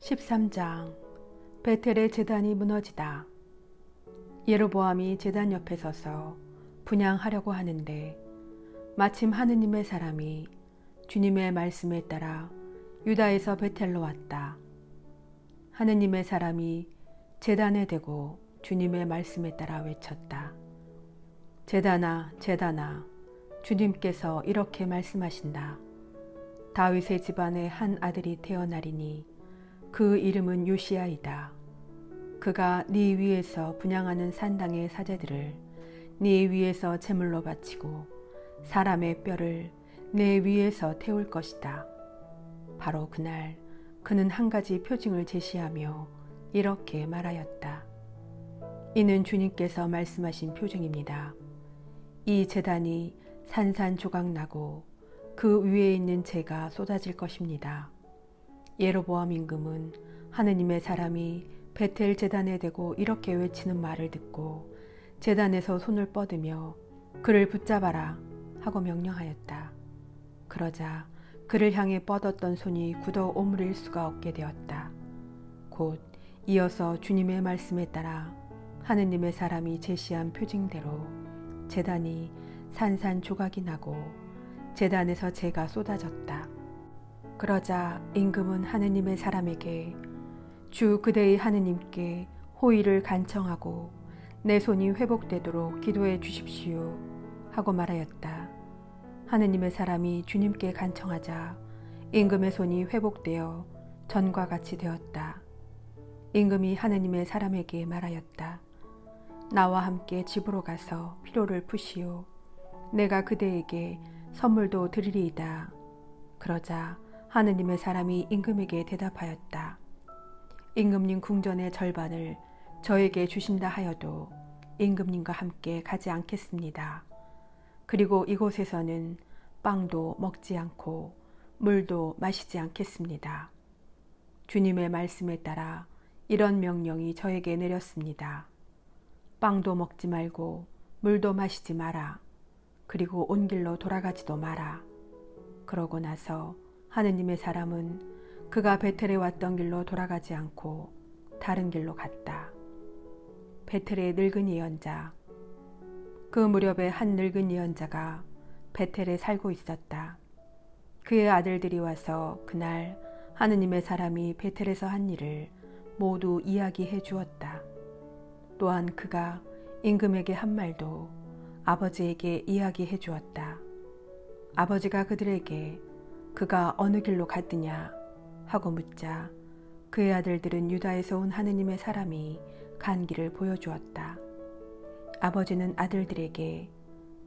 13장 베텔의 제단이 무너지다. 예로보암이 제단 옆에 서서 분향하려고 하는데 마침 하느님의 사람이 주님의 말씀에 따라 유다에서 베텔로 왔다. 하느님의 사람이 제단에 대고 주님의 말씀에 따라 외쳤다. 제단아, 제단아, 주님께서 이렇게 말씀하신다. 다윗의 집안에 한 아들이 태어나리니 그 이름은 요시야이다. 그가 네 위에서 분향하는 산당의 사제들을 네 위에서 제물로 바치고 사람의 뼈를 내 위에서 태울 것이다. 바로 그날 그는 한 가지 표징을 제시하며 이렇게 말하였다. 이는 주님께서 말씀하신 표징입니다. 이 제단이 산산조각 나고 그 위에 있는 재가 쏟아질 것입니다. 예로보암 임금은 하느님의 사람이 베텔 제단에 대고 이렇게 외치는 말을 듣고 제단에서 손을 뻗으며 그를 붙잡아라 하고 명령하였다. 그러자 그를 향해 뻗었던 손이 굳어 오므릴 수가 없게 되었다. 곧 이어서 주님의 말씀에 따라 하느님의 사람이 제시한 표징대로 제단이 산산조각이 나고 제단에서 재가 쏟아졌다. 그러자 임금은 하느님의 사람에게 주 그대의 하느님께 호의를 간청하고 내 손이 회복되도록 기도해 주십시오 하고 말하였다. 하느님의 사람이 주님께 간청하자 임금의 손이 회복되어 전과 같이 되었다. 임금이 하느님의 사람에게 말하였다. 나와 함께 집으로 가서 피로를 푸시오. 내가 그대에게 선물도 드리리이다. 그러자 하느님의 사람이 임금에게 대답하였다. 임금님 궁전의 절반을 저에게 주신다 하여도 임금님과 함께 가지 않겠습니다. 그리고 이곳에서는 빵도 먹지 않고 물도 마시지 않겠습니다. 주님의 말씀에 따라 이런 명령이 저에게 내렸습니다. 빵도 먹지 말고 물도 마시지 마라. 그리고 온 길로 돌아가지도 마라. 그러고 나서 하느님의 사람은 그가 베텔에 왔던 길로 돌아가지 않고 다른 길로 갔다. 베텔의 늙은 예언자. 그 무렵에 한 늙은 예언자가 베텔에 살고 있었다. 그의 아들들이 와서 그날 하느님의 사람이 베텔에서 한 일을 모두 이야기해 주었다. 또한 그가 임금에게 한 말도 아버지에게 이야기해 주었다. 아버지가 그들에게 그가 어느 길로 갔느냐 하고 묻자 그의 아들들은 유다에서 온 하느님의 사람이 간 길을 보여주었다. 아버지는 아들들에게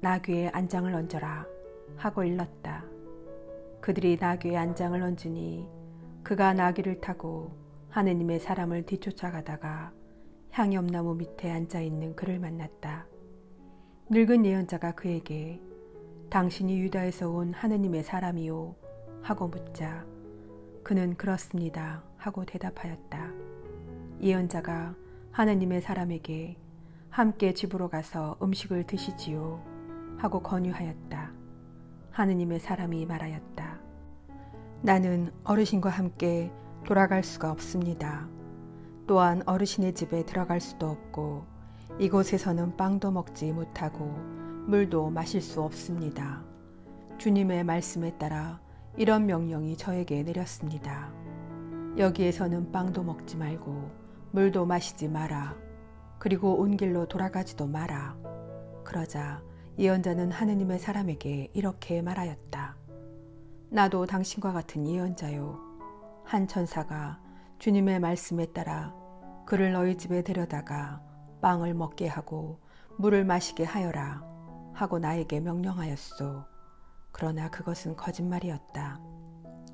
나귀에 안장을 얹어라 하고 일렀다. 그들이 나귀에 안장을 얹으니 그가 나귀를 타고 하느님의 사람을 뒤쫓아가다가 향염나무 밑에 앉아있는 그를 만났다. 늙은 예언자가 그에게 당신이 유다에서 온 하느님의 사람이요 하고 묻자 그는 그렇습니다 하고 대답하였다. 예언자가 하느님의 사람에게 함께 집으로 가서 음식을 드시지요 하고 권유하였다. 하느님의 사람이 말하였다. 나는 어르신과 함께 돌아갈 수가 없습니다. 또한 어르신의 집에 들어갈 수도 없고 이곳에서는 빵도 먹지 못하고 물도 마실 수 없습니다. 주님의 말씀에 따라 이런 명령이 저에게 내렸습니다. 여기에서는 빵도 먹지 말고 물도 마시지 마라. 그리고 온 길로 돌아가지도 마라. 그러자 예언자는 하느님의 사람에게 이렇게 말하였다. 나도 당신과 같은 예언자요. 한 천사가 주님의 말씀에 따라 그를 너희 집에 데려다가 빵을 먹게 하고 물을 마시게 하여라 하고 나에게 명령하였소. 그러나 그것은 거짓말이었다.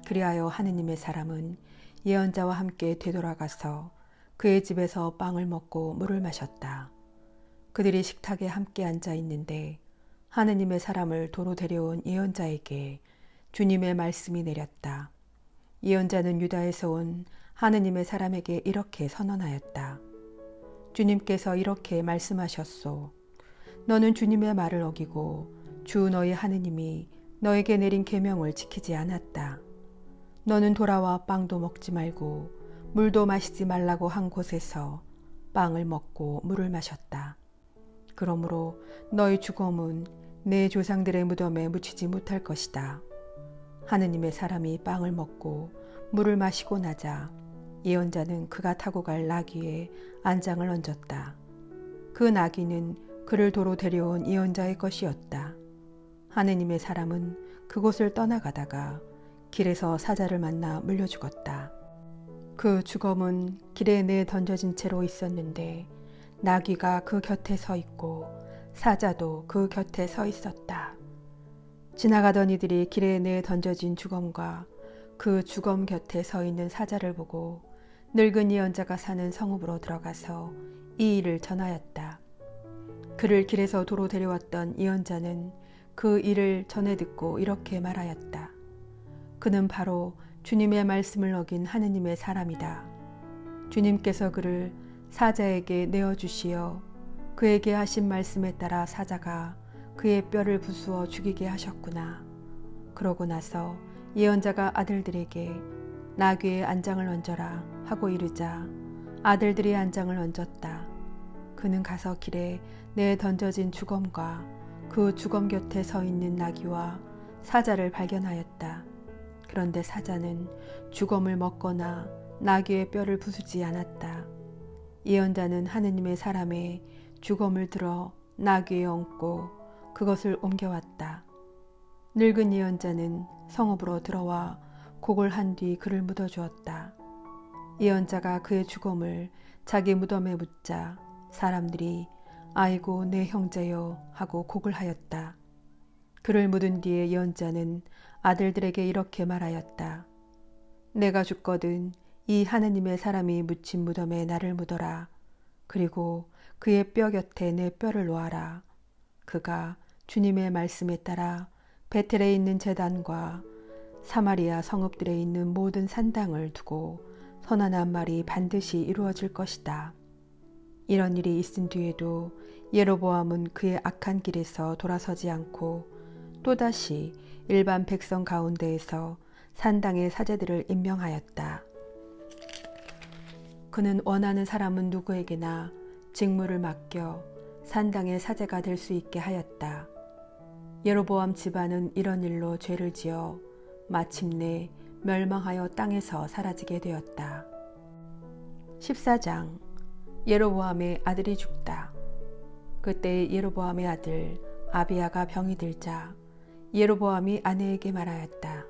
그리하여 하느님의 사람은 예언자와 함께 되돌아가서 그의 집에서 빵을 먹고 물을 마셨다. 그들이 식탁에 함께 앉아 있는데 하느님의 사람을 도로 데려온 예언자에게 주님의 말씀이 내렸다. 예언자는 유다에서 온 하느님의 사람에게 이렇게 선언하였다. 주님께서 이렇게 말씀하셨소. 너는 주님의 말을 어기고 주 너희 하느님이 너에게 내린 계명을 지키지 않았다. 너는 돌아와 빵도 먹지 말고 물도 마시지 말라고 한 곳에서 빵을 먹고 물을 마셨다. 그러므로 너희 죽음은 내 조상들의 무덤에 묻히지 못할 것이다. 하느님의 사람이 빵을 먹고 물을 마시고 나자 예언자는 그가 타고 갈 나귀에 안장을 얹었다. 그 나귀는 그를 도로 데려온 예언자의 것이었다. 하느님의 사람은 그곳을 떠나가다가 길에서 사자를 만나 물려 죽었다. 그 죽음은 길에 내 던져진 채로 있었는데 나귀가 그 곁에 서 있고 사자도 그 곁에 서 있었다. 지나가던 이들이 길에 내 던져진 죽음과 그 죽음 곁에 서 있는 사자를 보고 늙은 예언자가 사는 성읍으로 들어가서 이 일을 전하였다. 그를 길에서 도로 데려왔던 예언자는 그 일을 전해 듣고 이렇게 말하였다. 그는 바로 주님의 말씀을 어긴 하느님의 사람이다. 주님께서 그를 사자에게 내어주시어 그에게 하신 말씀에 따라 사자가 그의 뼈를 부수어 죽이게 하셨구나. 그러고 나서 예언자가 아들들에게 나귀에 안장을 얹어라 하고 이르자 아들들이 안장을 얹었다. 그는 가서 길에 내 던져진 죽음과 그 죽음 곁에 서 있는 나귀와 사자를 발견하였다. 그런데 사자는 죽음을 먹거나 나귀의 뼈를 부수지 않았다. 예언자는 하느님의 사람의 죽음을 들어 나귀에 얹고 그것을 옮겨왔다. 늙은 예언자는 성읍으로 들어와 곡을 한 뒤 그를 묻어주었다. 예언자가 그의 죽음을 자기 무덤에 묻자 사람들이 아이고 내 형제여 하고 곡을 하였다. 그를 묻은 뒤에 예언자는 아들들에게 이렇게 말하였다. 내가 죽거든 이 하느님의 사람이 묻힌 무덤에 나를 묻어라. 그리고 그의 뼈 곁에 내 뼈를 놓아라. 그가 주님의 말씀에 따라 베텔에 있는 제단과 사마리아 성읍들에 있는 모든 산당을 두고 선언한 말이 반드시 이루어질 것이다. 이런 일이 있은 뒤에도 예로보암은 그의 악한 길에서 돌아서지 않고 또다시 일반 백성 가운데에서 산당의 사제들을 임명하였다. 그는 원하는 사람은 누구에게나 직무를 맡겨 산당의 사제가 될 수 있게 하였다. 예로보암 집안은 이런 일로 죄를 지어 마침내 멸망하여 땅에서 사라지게 되었다. 14장 예로보암의 아들이 죽다. 그때 예로보암의 아들 아비야가 병이 들자 예로보암이 아내에게 말하였다.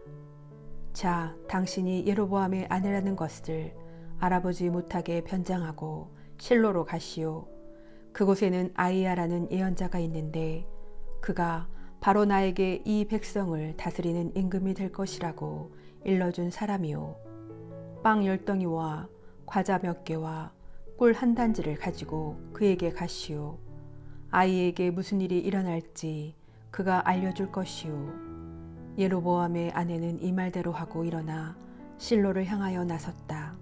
자, 당신이 예로보암의 아내라는 것을 알아보지 못하게 변장하고 실로로 가시오. 그곳에는 아이야라는 예언자가 있는데 그가 바로 나에게 이 백성을 다스리는 임금이 될 것이라고 일러준 사람이오. 빵 10덩이와 과자 몇 개와 꿀 한 단지를 가지고 그에게 가시오. 아이에게 무슨 일이 일어날지 그가 알려줄 것이오. 예로보암의 아내는 이 말대로 하고 일어나 실로를 향하여 나섰다.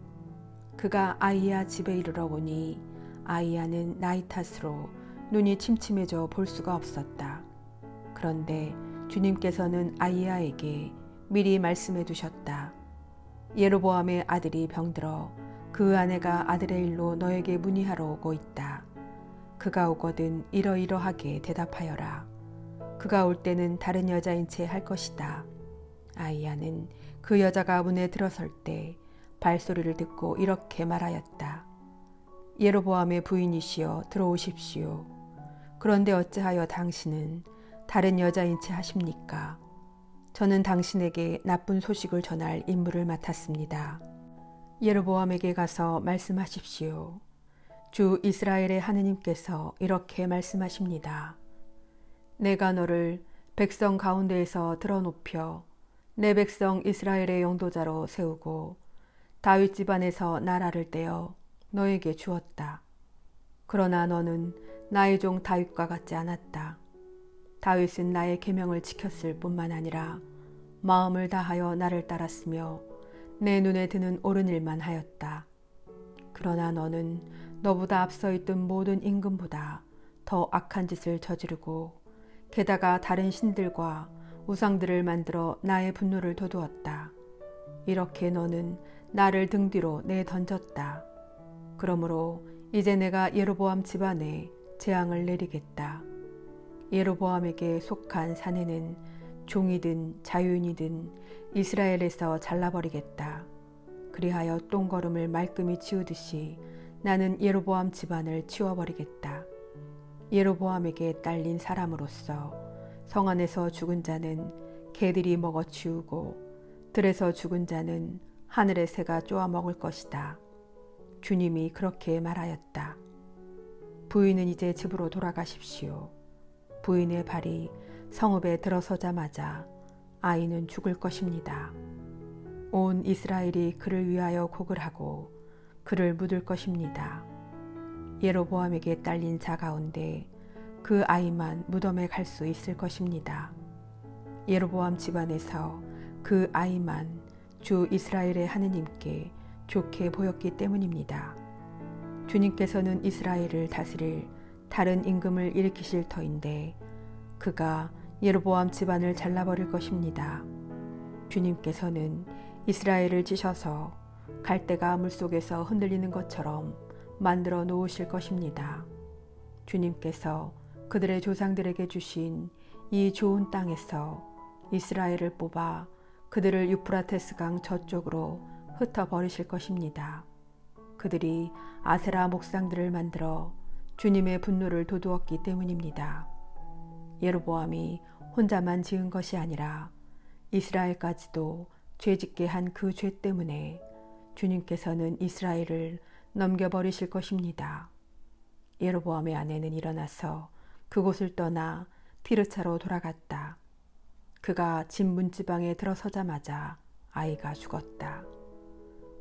그가 아이야 집에 이르러 보니 아이야는 나이 탓으로 눈이 침침해져 볼 수가 없었다. 그런데 주님께서는 아이야에게 미리 말씀해 두셨다. 예로보암의 아들이 병들어 그 아내가 아들의 일로 너에게 문의하러 오고 있다. 그가 오거든 이러이러하게 대답하여라. 그가 올 때는 다른 여자인 채 할 것이다. 아이야는 그 여자가 문에 들어설 때 발소리를 듣고 이렇게 말하였다. 예로보암의 부인이시여 들어오십시오. 그런데 어찌하여 당신은 다른 여자인 채 하십니까? 저는 당신에게 나쁜 소식을 전할 임무를 맡았습니다. 예로보암에게 가서 말씀하십시오. 주 이스라엘의 하느님께서 이렇게 말씀하십니다. 내가 너를 백성 가운데에서 드러높여 내 백성 이스라엘의 영도자로 세우고 다윗 집안에서 나라를 떼어 너에게 주었다. 그러나 너는 나의 종 다윗과 같지 않았다. 다윗은 나의 계명을 지켰을 뿐만 아니라 마음을 다하여 나를 따랐으며 내 눈에 드는 옳은 일만 하였다. 그러나 너는 너보다 앞서 있던 모든 임금보다 더 악한 짓을 저지르고 게다가 다른 신들과 우상들을 만들어 나의 분노를 돋우었다. 이렇게 너는 나를 등 뒤로 내던졌다. 그러므로 이제 내가 예로보암 집안에 재앙을 내리겠다. 예로보암에게 속한 사내는 종이든 자유인이든 이스라엘에서 잘라버리겠다. 그리하여 똥거름을 말끔히 치우듯이 나는 예로보암 집안을 치워버리겠다. 예로보암에게 딸린 사람으로서 성 안에서 죽은 자는 개들이 먹어치우고 들에서 죽은 자는 하늘의 새가 쪼아 먹을 것이다. 주님이 그렇게 말하였다. 부인은 이제 집으로 돌아가십시오. 부인의 발이 성읍에 들어서자마자 아이는 죽을 것입니다. 온 이스라엘이 그를 위하여 곡을 하고 그를 묻을 것입니다. 예로보암에게 딸린 자 가운데 그 아이만 무덤에 갈 수 있을 것입니다. 예로보암 집안에서 그 아이만 주 이스라엘의 하느님께 좋게 보였기 때문입니다. 주님께서는 이스라엘을 다스릴 다른 임금을 일으키실 터인데 그가 예로보암 집안을 잘라버릴 것입니다. 주님께서는 이스라엘을 찌셔서 갈대가 물속에서 흔들리는 것처럼 만들어 놓으실 것입니다. 주님께서 그들의 조상들에게 주신 이 좋은 땅에서 이스라엘을 뽑아 그들을 유프라테스 강 저쪽으로 흩어버리실 것입니다. 그들이 아세라 목상들을 만들어 주님의 분노를 도두었기 때문입니다. 예로보암이 혼자만 지은 것이 아니라 이스라엘까지도 죄짓게 한 그 죄 때문에 주님께서는 이스라엘을 넘겨버리실 것입니다. 예로보암의 아내는 일어나서 그곳을 떠나 티르차로 돌아갔다. 그가 집 문지방에 들어서자마자 아이가 죽었다.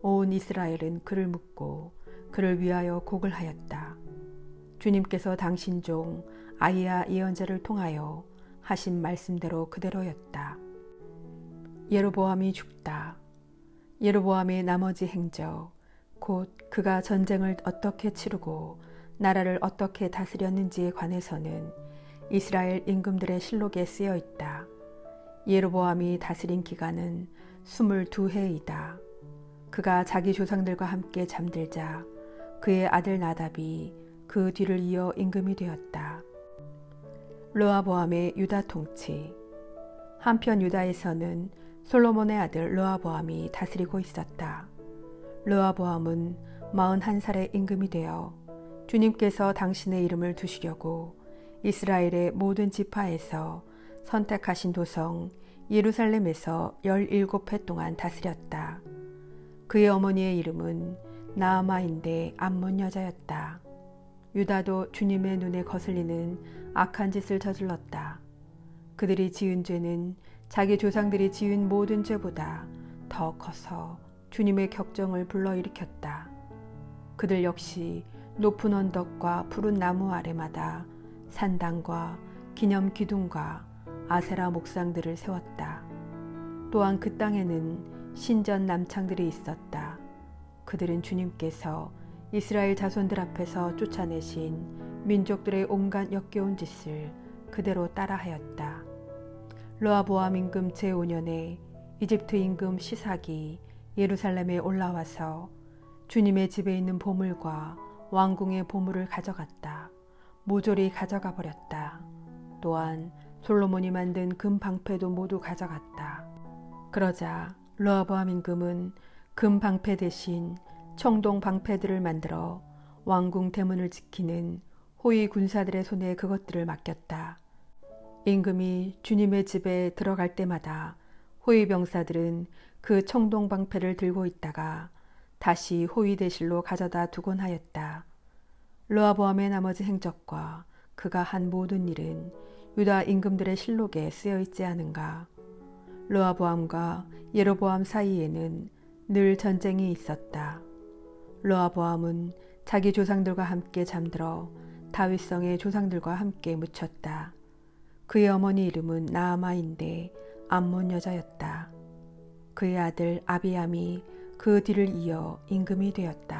온 이스라엘은 그를 묻고 그를 위하여 곡을 하였다. 주님께서 당신 종 아이야 예언자를 통하여 하신 말씀대로 그대로였다. 예로보암이 죽다. 예로보암의 나머지 행적, 곧 그가 전쟁을 어떻게 치르고 나라를 어떻게 다스렸는지에 관해서는 이스라엘 임금들의 실록에 쓰여 있다. 예로보암이 다스린 기간은 22해이다. 그가 자기 조상들과 함께 잠들자 그의 아들 나답이 그 뒤를 이어 임금이 되었다. 르호보암의 유다 통치. 한편 유다에서는 솔로몬의 아들 르호보암이 다스리고 있었다. 르호보암은 41살의 임금이 되어 주님께서 당신의 이름을 두시려고 이스라엘의 모든 지파에서 선택하신 도성 예루살렘에서 17해 동안 다스렸다. 그의 어머니의 이름은 나아마인데 암몬 여자였다. 유다도 주님의 눈에 거슬리는 악한 짓을 저질렀다. 그들이 지은 죄는 자기 조상들이 지은 모든 죄보다 더 커서 주님의 격정을 불러일으켰다. 그들 역시 높은 언덕과 푸른 나무 아래마다 산당과 기념 기둥과 아세라 목상들을 세웠다. 또한 그 땅에는 신전 남창들이 있었다. 그들은 주님께서 이스라엘 자손들 앞에서 쫓아내신 민족들의 온갖 역겨운 짓을 그대로 따라하였다. 르호보암 임금 제5년에 이집트 임금 시삭이 예루살렘에 올라와서 주님의 집에 있는 보물과 왕궁의 보물을 가져갔다. 모조리 가져가 버렸다. 또한 솔로몬이 만든 금 방패도 모두 가져갔다. 그러자 르호보암 임금은 금 방패 대신 청동 방패들을 만들어 왕궁 대문을 지키는 호위 군사들의 손에 그것들을 맡겼다. 임금이 주님의 집에 들어갈 때마다 호위 병사들은 그 청동 방패를 들고 있다가 다시 호위 대실로 가져다 두곤 하였다. 르호보암의 나머지 행적과 그가 한 모든 일은 유다 임금들의 실록에 쓰여 있지 않은가. 르호보암과 예로보암 사이에는 늘 전쟁이 있었다. 르호보암은 자기 조상들과 함께 잠들어 다윗성의 조상들과 함께 묻혔다. 그의 어머니 이름은 나아마인데 암몬 여자였다. 그의 아들 아비암이 그 뒤를 이어 임금이 되었다.